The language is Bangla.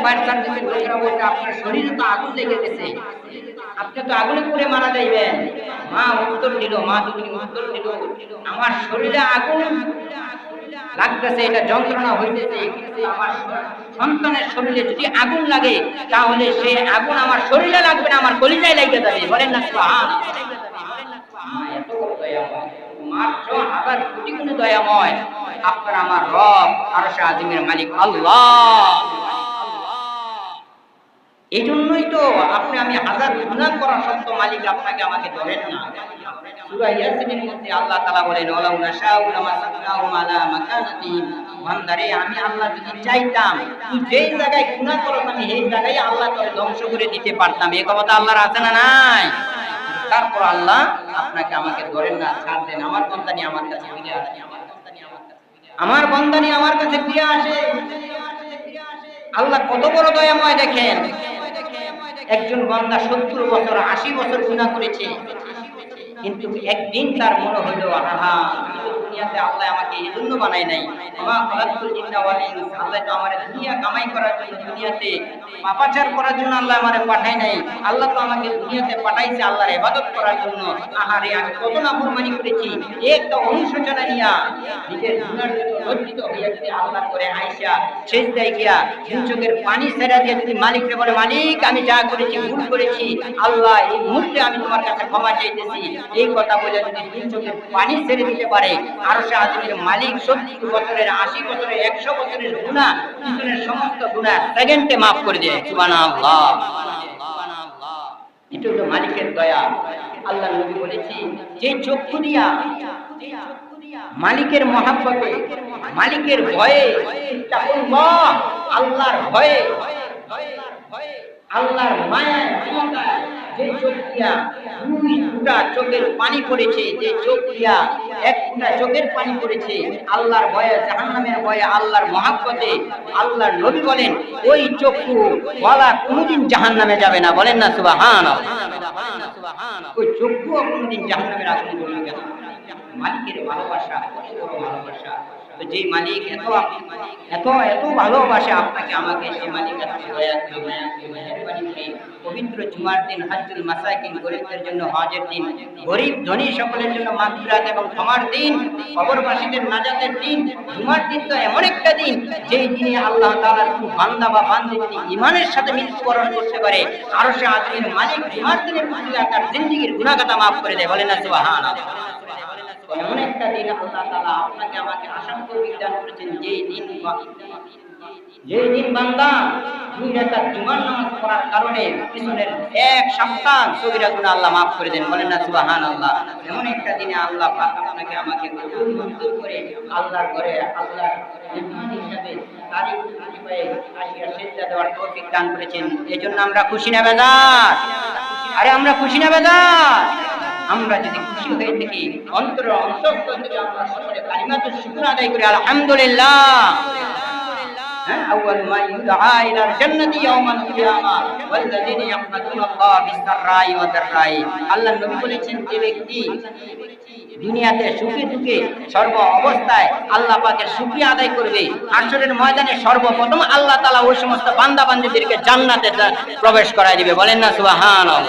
ফায়ার সার্ভিসের লোকেরা বলছে আপনার শরীরে তো আগুন লেগে গেছে, আপনি তো আগুনে পুড়ে মারা যাইবেন। মা উত্তর দিল, মা দুটি উত্তর দিল, আমার শরীরে আগুন লাগতেছে, এটা যন্ত্রণা হইতেছে, কিন্তু আমার সন্তানের শরীরে যদি আগুন লাগে তাহলে সে আগুন আমার শরীরে লাগবে না, আমার কলিজায় লেগে যাবে। বলেন না সুবহানাল্লাহ। মা এত দয়াময়, মাত্র 1000 কোটি গুণ দয়াময়। আপনার আমার রব আরশে আজিমের মালিক আল্লাহ। এই জন্যই তো আপনি আমি হাজার গুনাহ করা সত্ত্বেও মালিক আপনাকে আমাকে ধরেন না। সূরা ইয়াসিনের মধ্যে আল্লাহ তাআলা বলেন, ওয়ালাউ নাশাউ লামাসাকনাহুম আলা মাকানাতিহিম, বান্দারে আমি আল্লাহ যদি চাইতাম তুই যেই জায়গায় গুনাহ করছ আমি সেই জায়গায় আল্লাহ তোরে ধ্বংস করে দিতে পারতাম। এই কথা আল্লাহর আছে না নাই? তারপর আল্লাহ আপনাকে আমাকে ধরেন না, ছাড় দেন। আমার বান্দানি আমার কাছে ফিরে আসে, আমার বান্দানি আমার কাছে ফিরে আসে। আল্লাহ কত বড় দয়াময় দেখেন। একজন বান্দা 70 বছর 80 বছর গুনাহ করেছে, কিন্তু একদিন তার মনে হলো আহা দুনিয়াতে আল্লাহ আমাকে এই জন্য বানায় নাই, আমা খালাকুল জিন্না ওয়াল ইনস, আল্লাহ তো আমারে দুনিয়া কামাই করার জন্য, দুনিয়াতে পাপাচার করার জন্য আল্লাহ আমারে পাঠায় নাই। আল্লাহ তো আমাকে দুনিয়াতে পাঠাইছে আল্লাহর ইবাদত করার জন্য। আহারে আমি কত নাফরমানি করেছি। একটা অনুশোচনা নিয়া নিজের গুনার জন্য লজ্জিত হইয়া যদি আল্লাহ করে আয়েশা সেজদায় গিয়া দুই চোখের পানি ছেড়ে দিয়ে যদি মালিককে বলে, মালিক আমি যা করেছি ভুল করেছি, আল্লাহ এই মুহূর্তে আমি তোমার কাছে ক্ষমা চাইতেছি, এই কথা বলে যদি দুই চোখের পানি ছেড়ে দিতে পারে, আরশে আজিমের মালিক 70 বছরের 80 বছরের 100 বছরের গুনাহ, পিছনের সমস্ত গুনাহ সেকেন্ডে maaf করে দেয়। সুবহানাল্লাহ। এটা হলো মালিকের দয়া। আল্লাহ নবী বলেছি, যে চক্ষু দিয়া মালিকের মহব্বতে, মালিকের ভয়ে, তাকওয়াল্লাহ আল্লাহর ভয়ে, আল্লাহর মায়া মমতায় যে চোখ দিয়া দুই ফুটা চোখের পানি পড়েছে, যে চোখ দিয়া এক ফুটা চোখের পানি পড়েছে আল্লাহর ভয়ে, জাহান্নামের ভয়ে, আল্লাহর মহব্বতে, আল্লাহর নবী বলেন ওই চক্ষু ওয়ালা কোনদিন জাহান্নামে যাবে না। বলেন না সুবহানাল্লাহ। ওই চক্ষু কোনদিন জাহান্নামের আগুনে জ্বলবে না। মালিকের ভালোবাসা কত বড় ভালোবাসা। তো যে মালিক এত এত এত ভালোবাসে আপনাকে আমাকে, সেই মালিক এত দয়া করে মায়া করে মেহেরবানি করে পবিত্র জুমার দিন, হজ্জুল মাসাকিন, গরিবদের জন্য হজের দিন, গরিব ধনী সকলের জন্য মাগফিরাত এবং ক্ষমার দিন, কবরবাসীদের নাজাতের দিন। জুমার দিন তো এমন একটা দিন যেই দিনে আল্লাহ তাআলার কোন বান্দা বা বান্দী যদি ঈমানের সাথে মৃত্যুবরণ করতে পারে, আরশে আজিমের মালিক জুমার দিনের উসিলায় তার জিন্দেগীর গুনাহ খাতা maaf করে দেয়। বলেন না সুবহানাল্লাহ। এমন একটা দিন আল্লাহ তাআলা আপনাকে আমাকে আসান তৌফিক দান করেছেন, যেই দিন বান্দা 2 রাকাত জুমার নামাজ পড়ার কারণে পিছনের এক সপ্তাহ সগীরা গুনাহ আল্লাহ maaf করে দেন। বলেন না সুবহানাল্লাহ। এমন একটা দিনে আল্লাহ পাক আপনাকে আমাকে কবুল মঞ্জুর করে আল্লাহর ঘরে আল্লাহর মেহমান হিসেবে তারিখ হিসেবে আসিয়া সিজদা দেওয়ার তৌফিক দান করেছেন। এজন্য আমরা খুশি না বেজার? আরে আমরা খুশি না বেজার? আমরা যদি খুশি হয়ে থাকি অন্তরের অন্তঃস্থল থেকে আমরা সকলে কালিমাতুশ শুকর আদায় করি আলহামদুলিল্লাহ। أول ما يدعى إلى الجنة يوم القيامة والذين يحمدون الله بالسراء والضراء। আল্লাহ নবী বলেছেন, যে ব্যক্তি দুনিয়াতে সুখে দুঃখে সর্ব অবস্থায় আল্লাহ পাকের শুকরিয়া আদায় করবে, হাশরের ময়দানে সর্বপ্রথম আল্লাহ তাআলা ওই সমস্ত বান্দা বান্দীদেরকে জান্নাতে প্রবেশ করায় দিবে। বলেন না সুবহানাল্লাহ।